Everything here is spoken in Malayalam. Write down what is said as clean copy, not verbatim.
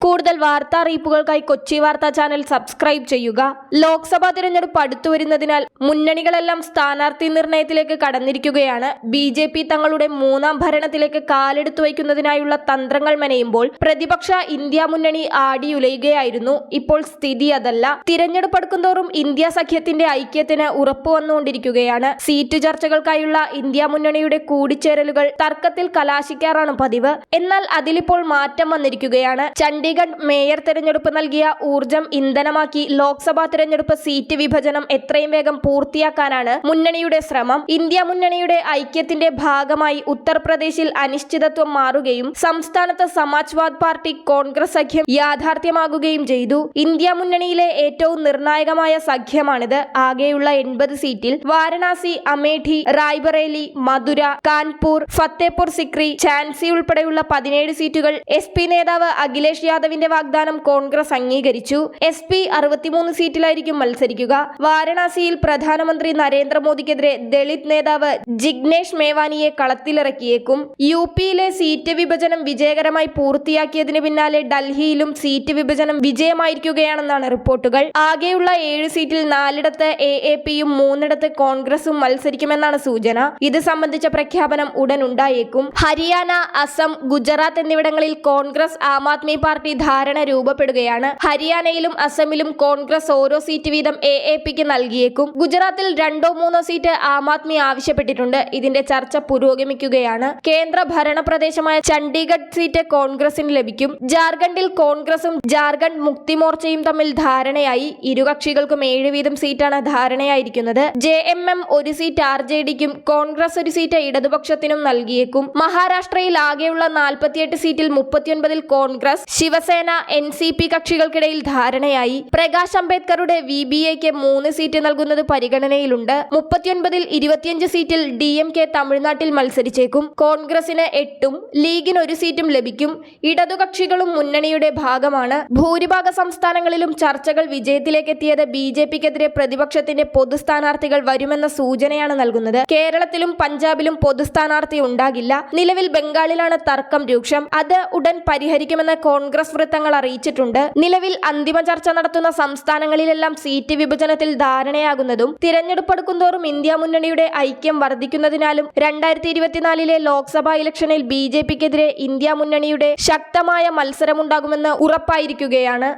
കൂടുതൽ വാർത്താ അറിയിപ്പുകൾക്കായി കൊച്ചി വാർത്താ ചാനൽ സബ്സ്ക്രൈബ് ചെയ്യുക. ലോക്സഭാ തിരഞ്ഞെടുപ്പ് അടുത്തുവരുന്നതിനാൽ മുന്നണികളെല്ലാം സ്ഥാനാർത്ഥി നിർണയത്തിലേക്ക് കടന്നിരിക്കുകയാണ്. BJP തങ്ങളുടെ മൂന്നാം ഭരണത്തിലേക്ക് കാലെടുത്തു വയ്ക്കുന്നതിനായുള്ള തന്ത്രങ്ങൾ മെനയുമ്പോൾ പ്രതിപക്ഷ ഇന്ത്യ മുന്നണി ആടിയുലയുകയായിരുന്നു. ഇപ്പോൾ സ്ഥിതി അതല്ല. തിരഞ്ഞെടുപ്പ് അടുക്കുന്തോറും ഇന്ത്യ സഖ്യത്തിന്റെ ഐക്യത്തിന് ഉറപ്പു വന്നുകൊണ്ടിരിക്കുകയാണ്. സീറ്റ് ചർച്ചകൾക്കായുള്ള ഇന്ത്യ മുന്നണിയുടെ കൂടിച്ചേരലുകൾ തർക്കത്തിൽ കലാശിക്കാറാണ് പതിവ്. എന്നാൽ അതിലിപ്പോൾ മാറ്റം വന്നിരിക്കുകയാണ്. ചണ്ഡീഗഡ് മേയർ തെരഞ്ഞെടുപ്പ് നൽകിയ ഊർജം ഇന്ധനമാക്കി ലോക്സഭാ തെരഞ്ഞെടുപ്പ് സീറ്റ് വിഭജനം എത്രയും വേഗം പൂർത്തിയാക്കാനാണ് മുന്നണിയുടെ ശ്രമം. ഇന്ത്യ മുന്നണിയുടെ ഐക്യത്തിന്റെ ഭാഗമായി ഉത്തർപ്രദേശിൽ അനിശ്ചിതത്വം മാറുകയും സംസ്ഥാനത്ത് സമാജ്വാദ് പാർട്ടി കോൺഗ്രസ് സഖ്യം യാഥാർത്ഥ്യമാകുകയും ചെയ്തു. ഇന്ത്യ മുന്നണിയിലെ ഏറ്റവും നിർണായകമായ സഖ്യമാണിത്. ആകെയുള്ള 80 സീറ്റിൽ വാരണാസി, അമേഠി, റായ്ബറേലി, മധുര, കാൺപൂർ, ഫത്തേപൂർ സിക്രി, ഝാൻസി ഉൾപ്പെടെയുള്ള 17 സീറ്റുകൾ SP നേതാവ് അഖിലേഷ് യാദവിന്റെ വാഗ്ദാനം കോൺഗ്രസ് അംഗീകരിച്ചു. SP 63 സീറ്റിലായിരിക്കും മത്സരിക്കുക. വാരണാസിയിൽ പ്രധാനമന്ത്രി നരേന്ദ്രമോദിക്കെതിരെ ദളിത് നേതാവ് ജിഗ്നേഷ് മേവാനിയെ കളത്തിലിറക്കിയേക്കും. UPയിലെ സീറ്റ് വിഭജനം വിജയകരമായി പൂർത്തിയാക്കിയതിന് പിന്നാലെ ഡൽഹിയിലും സീറ്റ് വിഭജനം വിജയമായിരിക്കുകയാണെന്നാണ് റിപ്പോർട്ടുകൾ. ആകെയുള്ള 7 സീറ്റിൽ 4ഇടത്ത് AAPയും 3ഇടത്ത് കോൺഗ്രസും മത്സരിക്കുമെന്നാണ് സൂചന. ഇത് സംബന്ധിച്ച പ്രഖ്യാപനം ഉടൻ ഉണ്ടായേക്കും. ഹരിയാന, അസം, ഗുജറാത്ത് എന്നിവിടങ്ങളിൽ കോൺഗ്രസ് ആം ആദ്മി പാർട്ടി ധാരണ രൂപപ്പെടുകയാണ്. ഹരിയാനയിലും അസമിലും കോൺഗ്രസ് ഓരോ സീറ്റ് വീതം AAPക്ക് നൽകിയേക്കും. ഗുജറാത്തിൽ 2-3 സീറ്റ് ആം ആദ്മി ആവശ്യപ്പെട്ടിട്ടുണ്ട്. ഇതിന്റെ ചർച്ച പുരോഗമിക്കുകയാണ്. കേന്ദ്ര ഭരണ പ്രദേശമായ ചണ്ഡീഗഡ് സീറ്റ് കോൺഗ്രസിന് ലഭിക്കും. ജാർഖണ്ഡിൽ കോൺഗ്രസും ജാർഖണ്ഡ് മുക്തി മോർച്ചയും തമ്മിൽ ധാരണയായി. ഇരു കക്ഷികൾക്കും 7 വീതം സീറ്റാണ് ധാരണയായിരിക്കുന്നത്. JMM 1 സീറ്റ് RJDക്കും കോൺഗ്രസ് 1 സീറ്റ് ഇടതുപക്ഷത്തിനും നൽകിയേക്കും. മഹാരാഷ്ട്രയിൽ ആകെയുള്ള 48 സീറ്റിൽ 39 കോൺഗ്രസ്, ശിവസേന, NCP കക്ഷികൾക്കിടയിൽ ധാരണയായി. പ്രകാശ് അംബേദ്കറുടെ VBAക്ക് 3 സീറ്റ് നൽകുന്നത് പരിഗണനയിലുണ്ട്. 39ൽ 25 സീറ്റിൽ DMK തമിഴ്നാട്ടിൽ മത്സരിച്ചേക്കും. കോൺഗ്രസിന് 8ഉം ലീഗിന് 1 സീറ്റും ലഭിക്കും. ഇടതുകക്ഷികളും മുന്നണിയുടെ ഭാഗമാണ്. ഭൂരിഭാഗ സംസ്ഥാനങ്ങളിലും ചർച്ചകൾ വിജയത്തിലേക്കെത്തിയത് BJPക്കെതിരെ പ്രതിപക്ഷത്തിന്റെ പൊതു സ്ഥാനാർത്ഥികൾ വരുമെന്ന സൂചനയാണ് നൽകുന്നത്. കേരളത്തിലും പഞ്ചാബിലും പൊതു സ്ഥാനാർത്ഥി ഉണ്ടാകില്ല. നിലവിൽ ബംഗാളിലാണ് തർക്കം രൂക്ഷം. അത് ഉടൻ പരിഹരിക്കുമെന്ന് കോൺഗ്രസ് വൃത്തങ്ങൾ അറിയിച്ചിട്ടുണ്ട്. നിലവിൽ അന്തിമ ചർച്ച നടത്തുന്ന സംസ്ഥാനങ്ങളിലെല്ലാം സീറ്റ് വിഭജനത്തിൽ ധാരണയാകുന്നതും തിരഞ്ഞെടുപ്പ് അടുക്കുന്തോറും ഇന്ത്യ മുന്നണിയുടെ ഐക്യം വർദ്ധിക്കുന്നതിനാലും 2024 ലോക്സഭാ ഇലക്ഷനിൽ BJPക്കെതിരെ ഇന്ത്യ മുന്നണിയുടെ ശക്തമായ മത്സരമുണ്ടാകുമെന്ന് ഉറപ്പായിരിക്കുകയാണ്.